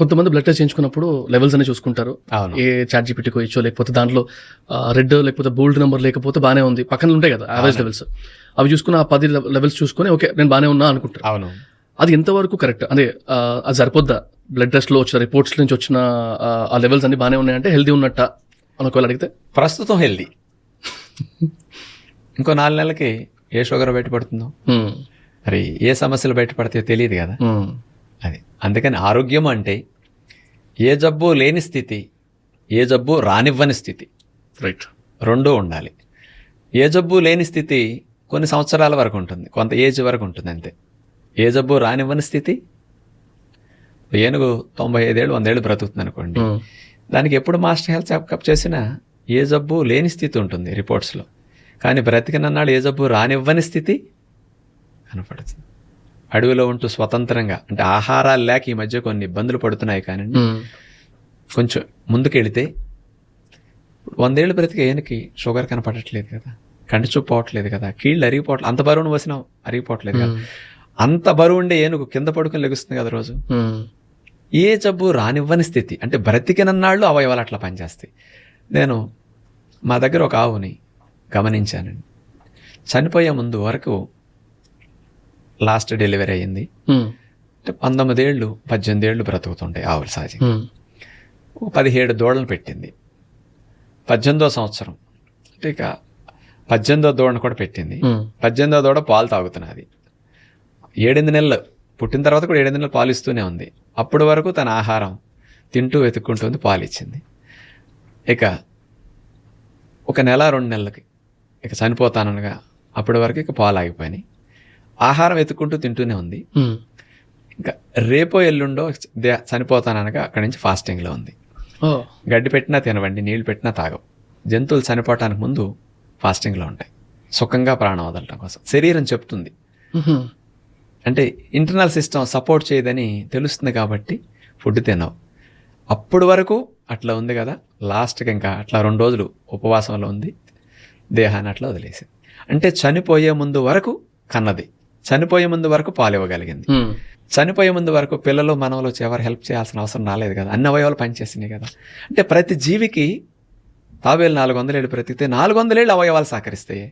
కొంతమంది blood test చేయించుకున్నప్పుడు levels అన్ని చూసుకుంటారు. అవును. ఏ చాట్ జీపీటీకో ఇచ్చో లేకపోతే దాంట్లో రెడ్ లేకపోతే బోల్డ్ నెంబర్ లేకపోతే బాగానే ఉంది, పక్కన ఉంటాయి కదా యావరేజ్ లెవెల్స్, అవి చూసుకుని ఆ 10 లెవెల్స్ చూసుకుని ఓకే నేను బాగానే ఉన్నా అనుకుంటారు. అవును. అది ఎంతవరకు కరెక్ట్? అదే అది సరిపోద్దా? బ్లడ్ టెస్ట్లో వచ్చిన రిపోర్ట్స్ నుంచి వచ్చిన ఆ లెవెల్స్ అన్ని బాగానే ఉన్నాయంటే హెల్దీ ఉన్నట్ట అనుకోవాలి అడిగితే? ప్రస్తుతం హెల్దీ. ఇంకో 4 నెలలకి ఏ షుగర్ బయటపడుతుందో, మరి ఏ సమస్యలు బయటపడతాయో తెలియదు కదా. అది అందుకని ఆరోగ్యం అంటే ఏ జబ్బు లేని స్థితి, ఏ జబ్బు రానివ్వని స్థితి, రైట్, రెండూ ఉండాలి. ఏ జబ్బు లేని స్థితి కొన్ని సంవత్సరాల వరకు ఉంటుంది, కొంత ఏజ్ వరకు ఉంటుంది అంతే. ఏ జబ్బు రానివ్వని స్థితి, ఏనుగు 95 ఏళ్ళు 100 ఏళ్ళు బ్రతుకుతుంది అనుకోండి, దానికి ఎప్పుడు మాస్టర్ హెల్త్ చెకప్ చేసినా ఏ జబ్బు లేని స్థితి ఉంటుంది రిపోర్ట్స్లో. కానీ బ్రతికినన్నాడు ఏ జబ్బు రానివ్వని స్థితి కనపడుతుంది. అడవిలో ఉంటూ స్వతంత్రంగా, అంటే ఆహారాలు లేక ఈ మధ్య కొన్ని ఇబ్బందులు పడుతున్నాయి, కానీ కొంచెం ముందుకెళితే 100 ఏళ్ళు బ్రతికే ఏనుకి షుగర్ కనపడట్లేదు కదా, కంటి చూపు పోవట్లేదు కదా, కీళ్ళు అరిగిపోవట్లేదు, అంత బరువును వసినాం అరిగిపోవట్లేదు కదా, అంత బరువు ఉండే ఏనుగు కింద పడుకుని లెగుస్తుంది కదా రోజు. ఏ జబ్బు రానివ్వని స్థితి అంటే బ్రతికినన్నాళ్ళు అవయవాలు అట్లా పనిచేస్తాయి. నేను మా దగ్గర ఒక ఆవుని గమనించానండి. చనిపోయే ముందు వరకు లాస్ట్ డెలివరీ అయ్యింది అంటే 19 ఏళ్ళు 18 ఏళ్ళు బ్రతుకుతుంటాయి ఆవులు సహజంగా. 17 దూడలను పెట్టింది. 18వ సంవత్సరం అంటే ఇక 18వ దూడను కూడా పెట్టింది. 18వ దూడ పాలు తాగుతున్నది. 7 నెలలు పుట్టిన తర్వాత కూడా 7 నెలలు పాలు ఇస్తూనే ఉంది. అప్పటి వరకు తన ఆహారం తింటూ వెతుక్కుంటుంది, పాలు ఇచ్చింది. ఇక 1 నెల 2 నెలలకి ఇక చనిపోతానగా అప్పటి వరకు ఇక పాలు ఆగిపోయినాయి. ఆహారం వెతుక్కుంటూ తింటూనే ఉంది. ఇంకా రేపో ఎల్లుండో చనిపోతాననగా అక్కడి నుంచి ఫాస్టింగ్లో ఉంది. గడ్డి పెట్టినా తినవండి, నీళ్లు పెట్టినా తాగవు. జంతువులు చనిపోవటానికి ముందు ఫాస్టింగ్లో ఉంటాయి, సుఖంగా ప్రాణం వదలటం కోసం. శరీరం చెప్తుంది, అంటే ఇంటర్నల్ సిస్టమ్ సపోర్ట్ చేయదని తెలుస్తుంది కాబట్టి ఫుడ్ తినవు. అప్పటి వరకు అట్లా ఉంది కదా, లాస్ట్కి ఇంకా అట్లా 2 రోజులు ఉపవాసంలో ఉంది, దేహాన్ని అట్లా వదిలేసింది. అంటే చనిపోయే ముందు వరకు కన్నది, చనిపోయే ముందు వరకు పాలు ఇవ్వగలిగింది, చనిపోయే ముందు వరకు పిల్లలు మనవలు ఎవరు హెల్ప్ చేయాల్సిన అవసరం రాలేదు కదా, అన్ని అవయవాలు పనిచేసినాయి కదా. అంటే ప్రతి జీవికి తాబేలు 400 ఏళ్ళు బ్రతికితే 400 ఏళ్ళు అవయవాలు సహకరిస్తాయి.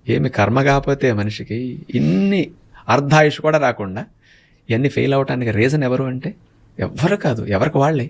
ఏమి కర్మ కాకపోతే మనిషికి ఇన్ని అర్ధాయుష్ కూడా రాకుండా ఇవన్నీ ఫెయిల్ అవటానికి రీజన్ ఎవరు అంటే ఎవ్వరు కాదు, ఎవరికి వాళ్ళే.